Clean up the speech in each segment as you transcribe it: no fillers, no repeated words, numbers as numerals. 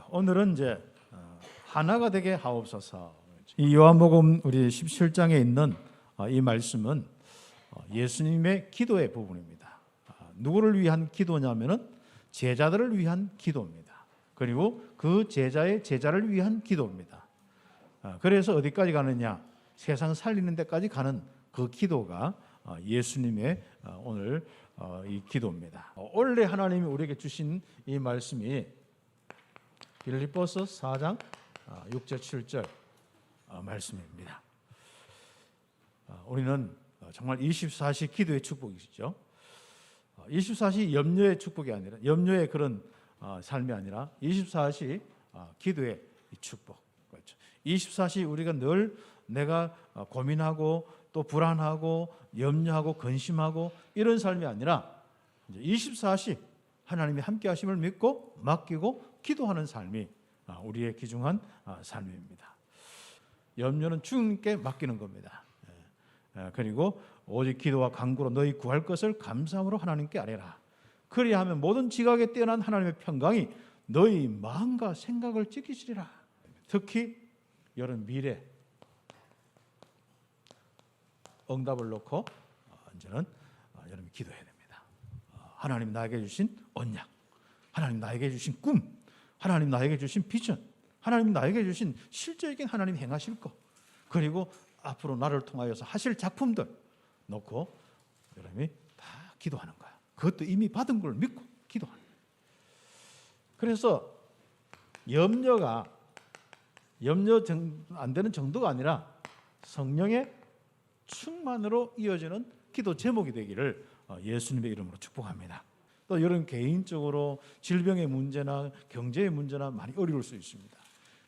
오늘은 이제 하나가 되게 하옵소서. 이 요한복음 우리 17장에 있는 이 말씀은 예수님의 기도의 부분입니다. 누구를 위한 기도냐면은 제자들을 위한 기도입니다. 그리고 그 제자의 제자를 위한 기도입니다. 그래서 어디까지 가느냐? 세상 살리는 데까지 가는 그 기도가 예수님의 오늘 이 기도입니다. 원래 하나님이 우리에게 주신 이 말씀이 빌립보서 4장 6절 7절 말씀입니다. 우리는 정말 24시 기도의 축복이시죠. 24시 염려의 축복이 아니라 염려의 그런 삶이 아니라 24시 기도의 축복. 그렇죠. 24시 우리가 늘 내가 고민하고 또 불안하고 염려하고 근심하고 이런 삶이 아니라 24시 하나님이 함께 하심을 믿고 맡기고 기도하는 삶이 우리의 귀중한 삶입니다. 염려는 주님께 맡기는 겁니다. 그리고 오직 기도와 간구로 너희 구할 것을 감사함으로 하나님께 아뢰라. 그리하면 모든 지각에 뛰어난 하나님의 평강이 너희 마음과 생각을 지키시리라. 특히 여러분 미래 응답을 놓고 이제는 여러분이 기도해야 됩니다. 하나님 나에게 주신 언약, 하나님 나에게 주신 꿈, 하나님 나에게 주신 비전, 하나님 나에게 주신 실제적인 하나님 행하실 것, 그리고 앞으로 나를 통하여서 하실 작품들 놓고 여러분이 다 기도하는 거야. 그것도 이미 받은 걸 믿고 기도하는 거야. 그래서 염려 안 되는 정도가 아니라 성령의 충만으로 이어지는 기도 제목이 되기를 예수님의 이름으로 축복합니다. 또 여러분 개인적으로 질병의 문제나 경제의 문제나 많이 어려울 수 있습니다.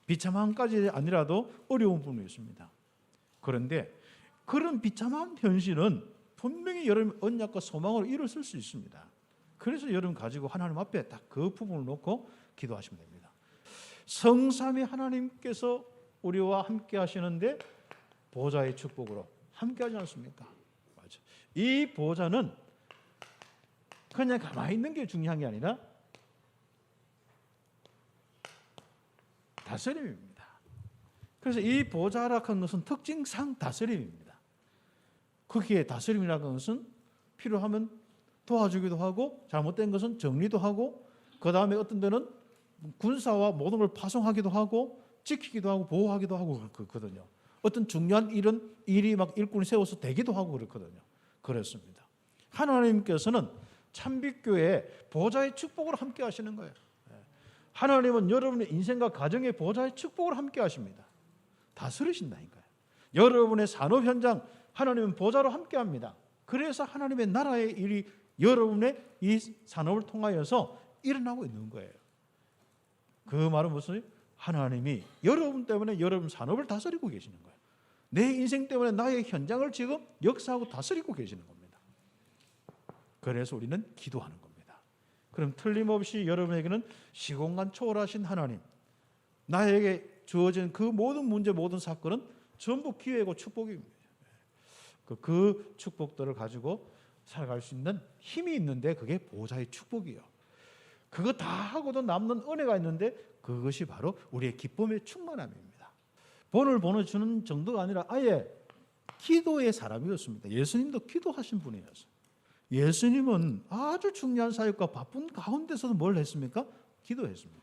비참함까지 아니라도 어려운 부분이 있습니다. 그런데 그런 비참한 현실은 분명히 여러분 언약과 소망으로 일을 쓸 수 있습니다. 그래서 여러분 가지고 하나님 앞에 딱 그 부분을 놓고 기도하시면 됩니다. 성삼위 하나님께서 우리와 함께 하시는데 보좌의 축복으로 함께 하지 않습니까? 맞아. 이 보좌는 그냥 가만히 있는 게 중요한 게 아니라 다스림입니다. 그래서 이 보좌라고 하는 것은 특징상 다스림입니다. 거기에 다스림이라는 것은 필요하면 도와주기도 하고 잘못된 것은 정리도 하고 그 다음에 어떤 데는 군사와 모든 걸 파송하기도 하고 지키기도 하고 보호하기도 하고 그렇거든요. 어떤 중요한 일이 막 일꾼을 세워서 되기도 하고 그렇거든요. 그렇습니다. 하나님께서는 참빛교회 보좌의 축복으로 함께 하시는 거예요. 하나님은 여러분의 인생과 가정의 보좌의 축복으로 함께 하십니다. 다스리신다니까요. 여러분의 산업 현장 하나님은 보좌로 함께 합니다. 그래서 하나님의 나라의 일이 여러분의 이 산업을 통하여서 일어나고 있는 거예요. 그 말은 무슨? 하나님이 여러분 때문에 여러분 산업을 다스리고 계시는 거예요. 내 인생 때문에 나의 현장을 지금 역사하고 다스리고 계시는 겁니다. 그래서 우리는 기도하는 겁니다. 그럼 틀림없이 여러분에게는 시공간 초월하신 하나님, 나에게 주어진 그 모든 문제, 모든 사건은 전부 기회고 축복입니다. 그 축복들을 가지고 살아갈 수 있는 힘이 있는데 그게 보좌의 축복이에요. 그거 다 하고도 남는 은혜가 있는데 그것이 바로 우리의 기쁨의 충만함입니다. 본을 보내주는 정도가 아니라 아예 기도의 사람이었습니다. 예수님도 기도하신 분이었어요. 예수님은 아주 중요한 사역과 바쁜 가운데서도 뭘 했습니까? 기도했습니다.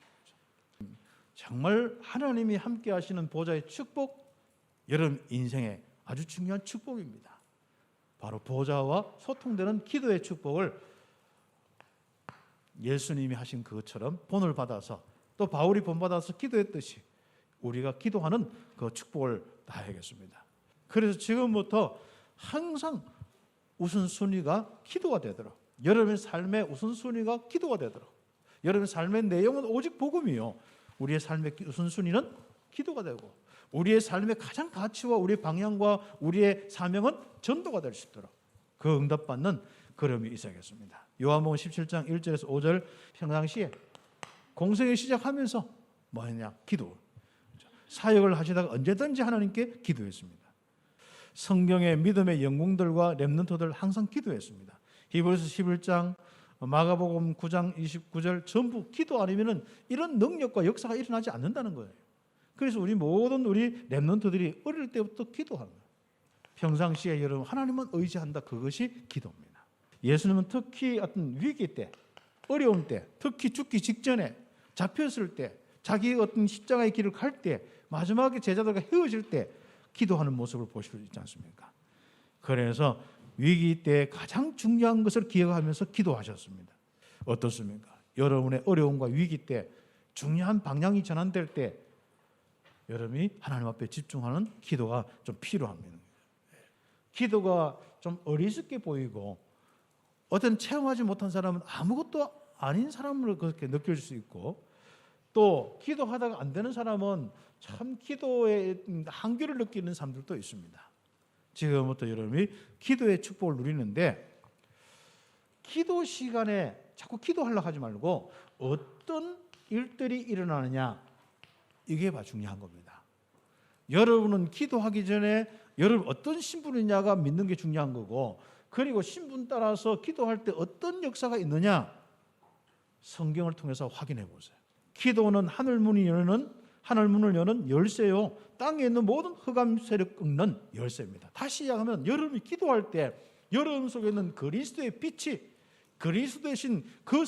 정말 하나님이 함께 하시는 보좌의 축복, 여러분 인생의 아주 중요한 축복입니다. 바로 보좌와 소통되는 기도의 축복을 예수님이 하신 그것처럼 본을 받아서 또 바울이 본받아서 기도했듯이 우리가 기도하는 그 축복을 다해야겠습니다. 그래서 지금부터 항상 우선순위가 기도가 되도록, 여러분의 삶의 우선순위가 기도가 되도록, 여러분의 삶의 내용은 오직 복음이요, 우리의 삶의 우선순위는 기도가 되고 우리의 삶의 가장 가치와 우리의 방향과 우리의 사명은 전도가 될 수 있도록 그 응답받는 걸음이 있어야겠습니다. 요한복음 17장 1절에서 5절 평상시에 공생을 시작하면서 뭐 했냐? 기도. 사역을 하시다가 언제든지 하나님께 기도했습니다. 성경의 믿음의 영웅들과 렘넌트들 항상 기도했습니다. 히브리서 11장 마가복음 9장 29절 전부 기도 아니면은 이런 능력과 역사가 일어나지 않는다는 거예요. 그래서 우리 모든 우리 렘넌트들이 어릴 때부터 기도하는 거예요. 평상시에 여러분 하나님은 의지한다. 그것이 기도입니다. 예수님은 특히 어떤 위기 때, 어려운 때, 특히 죽기 직전에 잡혔을 때, 자기 어떤 십자가의 길을 갈 때, 마지막에 제자들과 헤어질 때 기도하는 모습을 보실 수 있지 않습니까? 그래서 위기 때 가장 중요한 것을 기억하면서 기도하셨습니다. 어떻습니까? 여러분의 어려움과 위기 때 중요한 방향이 전환될 때 여러분이 하나님 앞에 집중하는 기도가 좀 필요합니다. 기도가 좀 어리석게 보이고 어떤 체험하지 못한 사람은 아무것도 아닌 사람으로 그렇게 느낄 수 있고, 또 기도하다가 안 되는 사람은 참 기도의 한계를 느끼는 사람들도 있습니다. 지금부터 여러분이 기도의 축복을 누리는데, 기도 시간에 자꾸 기도하려고 하지 말고 어떤 일들이 일어나느냐, 이게 중요한 겁니다. 여러분은 기도하기 전에 여러분 어떤 신분이냐가 믿는 게 중요한 거고, 그리고 신분 따라서 기도할 때 어떤 역사가 있느냐 성경을 통해서 확인해 보세요. 기도는 하늘문을 여는 열쇠요, 땅에 있는 모든 흑암 세력 꺾는 열쇠입니다. 다시 이야기하면 여러분이 기도할 때 여러분 속에 있는 그리스도의 빛이, 그리스도 대신 그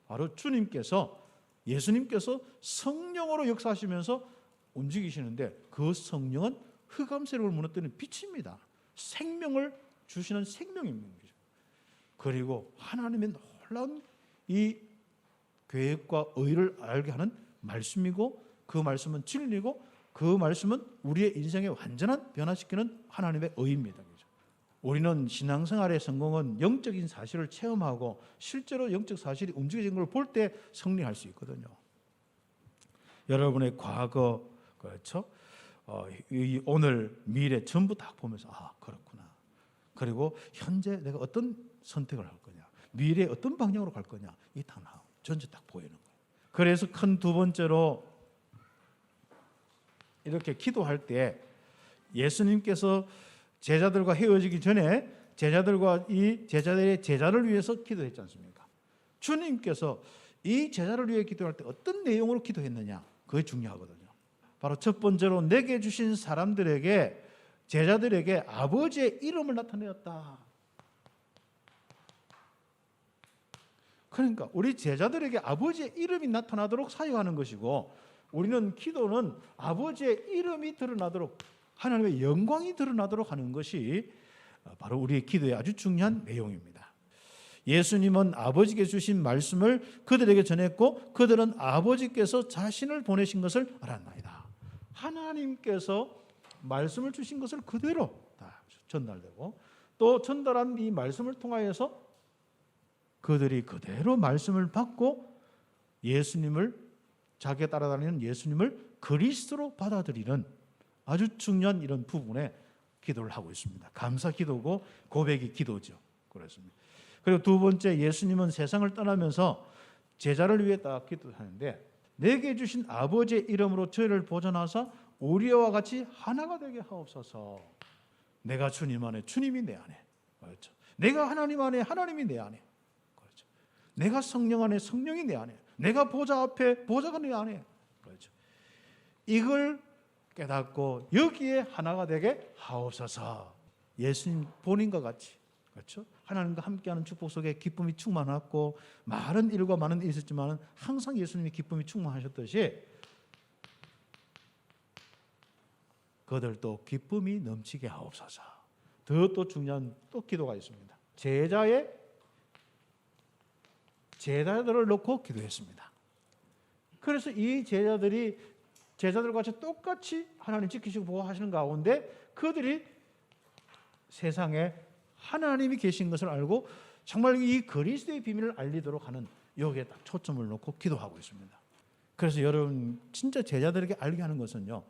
바로 주님께서, 예수님께서 성령으로 역사하시면서 움직이시는데, 그 성령은 흑암 세력을 무너뜨리는 빛입니다. 생명을 주시는 생명입니다. 그리고 하나님의 놀라운 이 계획과 의를 알게 하는 말씀이고, 그 말씀은 진리고, 그 말씀은 우리의 인생에 완전한 변화시키는 하나님의 의입니다. 우리는 신앙생활의 성공은 영적인 사실을 체험하고 실제로 영적 사실이 움직여진 걸 볼 때 승리할 수 있거든요. 여러분의 과거, 그렇죠? 오늘, 미래 전부 다 보면서 그렇구나. 그리고 현재 내가 어떤 선택을 할 거냐, 미래에 어떤 방향으로 갈 거냐, 이 다 전체 딱 보이는 거예요. 그래서 큰 두 번째로 이렇게 기도할 때 예수님께서 제자들과 헤어지기 전에 제자들의 제자를 위해서 기도했지 않습니까? 주님께서 이 제자를 위해 기도할 때 어떤 내용으로 기도했느냐, 그게 중요하거든요. 바로 첫 번째로 내게 주신 사람들에게, 제자들에게 아버지의 이름을 나타내었다. 그러니까 우리 제자들에게 아버지의 이름이 나타나도록 사용하는 것이고, 우리는 기도는 아버지의 이름이 드러나도록, 하나님의 영광이 드러나도록 하는 것이 바로 우리의 기도의 아주 중요한 내용입니다. 예수님은 아버지께 주신 말씀을 그들에게 전했고, 그들은 아버지께서 자신을 보내신 것을 알았나이다. 하나님께서 말씀을 주신 것을 그대로 다 전달되고, 또 전달한 이 말씀을 통하여서 그들이 그대로 말씀을 받고 예수님을, 자기가 따라다니는 예수님을 그리스도로 받아들이는 아주 중요한 이런 부분에 기도를 하고 있습니다. 감사 기도고 고백이 기도죠. 그렇습니다. 그리고 두 번째, 예수님은 세상을 떠나면서 제자를 위해 딱 기도하는데, 내게 주신 아버지의 이름으로 저희를 보존하사 우리와 같이 하나가 되게 하옵소서. 내가 주님 안에, 주님이 내 안에, 그렇죠. 내가 하나님 안에, 하나님이 내 안에, 그렇죠. 내가 성령 안에, 성령이 내 안에, 내가 보좌 앞에, 보좌가 내 안에, 그렇죠. 이걸 깨닫고 여기에 하나가 되게 하옵소서. 예수님 본인과 같이, 그렇죠. 하나님과 함께하는 축복 속에 기쁨이 충만했고, 많은 일과 많은 일이 있었지만 항상 예수님이 기쁨이 충만하셨듯이 그들도 기쁨이 넘치게 하옵소서. 또 중요한 또 기도가 있습니다. 제자들을 놓고 기도했습니다. 그래서 이 제자들과 같이 똑같이 하나님 지키시고 보호하시는 가운데, 그들이 세상에 하나님이 계신 것을 알고 정말 이 그리스도의 비밀을 알리도록 하는, 여기에 딱 초점을 놓고 기도하고 있습니다. 그래서 여러분 진짜 제자들에게 알게 하는 것은요,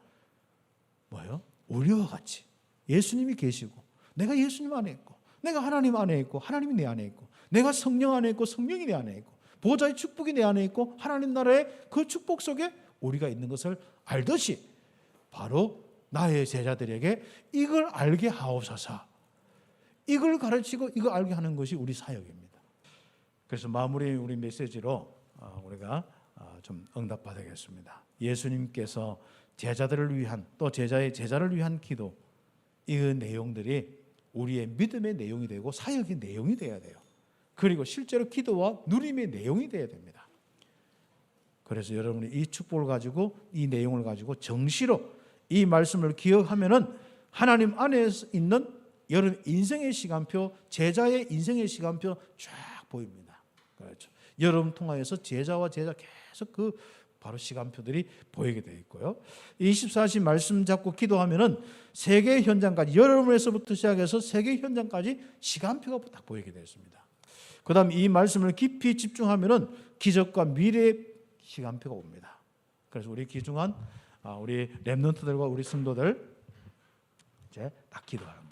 뭐예요? 우리와 같이 예수님이 계시고, 내가 예수님 안에 있고, 내가 하나님 안에 있고, 하나님이 내 안에 있고, 내가 성령 안에 있고, 성령이 내 안에 있고, 보좌의 축복이 내 안에 있고, 하나님 나라의 그 축복 속에 우리가 있는 것을 알듯이, 바로 나의 제자들에게 이걸 알게 하옵소서. 이걸 가르치고 이걸 알게 하는 것이 우리 사역입니다. 그래서 마무리 우리 메시지로 우리가 좀 응답받아야겠습니다. 예수님께서 제자들을 위한 또 제자를 위한 기도, 이 내용들이 우리의 믿음의 내용이 되고 사역의 내용이 되어야 돼요. 그리고 실제로 기도와 누림의 내용이 되어야 됩니다. 그래서 여러분이 이 축복을 가지고 이 내용을 가지고 정시로 이 말씀을 기억하면은 하나님 안에 있는 여러분 인생의 시간표, 제자의 인생의 시간표 쫙 보입니다. 그렇죠. 여러분 통하여서 제자 계속 바로 시간표들이 보이게 되어 있고요. 24시 말씀 잡고 기도하면은 세계 현장까지, 여러분에서부터 시작해서 세계 현장까지 시간표가 딱 보이게 되어 있습니다. 그다음 이 말씀을 깊이 집중하면은 기적과 미래의 시간표가 옵니다. 그래서 우리 귀중한 우리 렘넌트들과 우리 성도들 이제 딱 기도하는